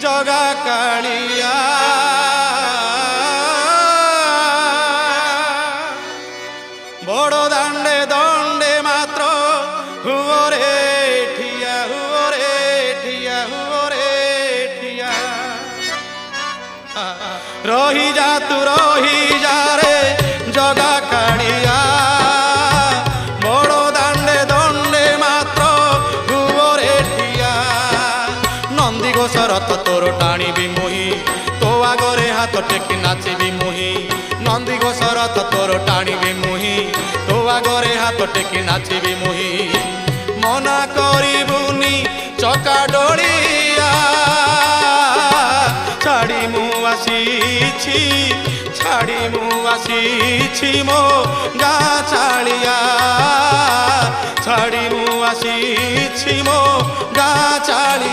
জগা কালিয়া বড় দাণ্ডে দণ্ডে মাত্র হুরে ঠিয়া হুরে ঠিয়া হুরে ঠিয়া রহি যা তু রহি যা রে জগা কালিয়া বড় দাণ্ডে দণ্ডে মাত্র হুরে ঠিয়া নন্দী ঘোষরথ তোর টাণিবি মুহি তো আগরে হাত টেকি নাচিবি মুহি নন্দী ঘোষরথ তোর টাণিবি মুহি তো আগরে হাত টেকি নাচিবি মুহি মনা করিবুনি চকা ডড়িয়া ছাড়ি মু আসিছি ছাড়ি মু আসিছি মো গা চালিয়া ছাড়ি মু আসিছি মো গা চালিয়া।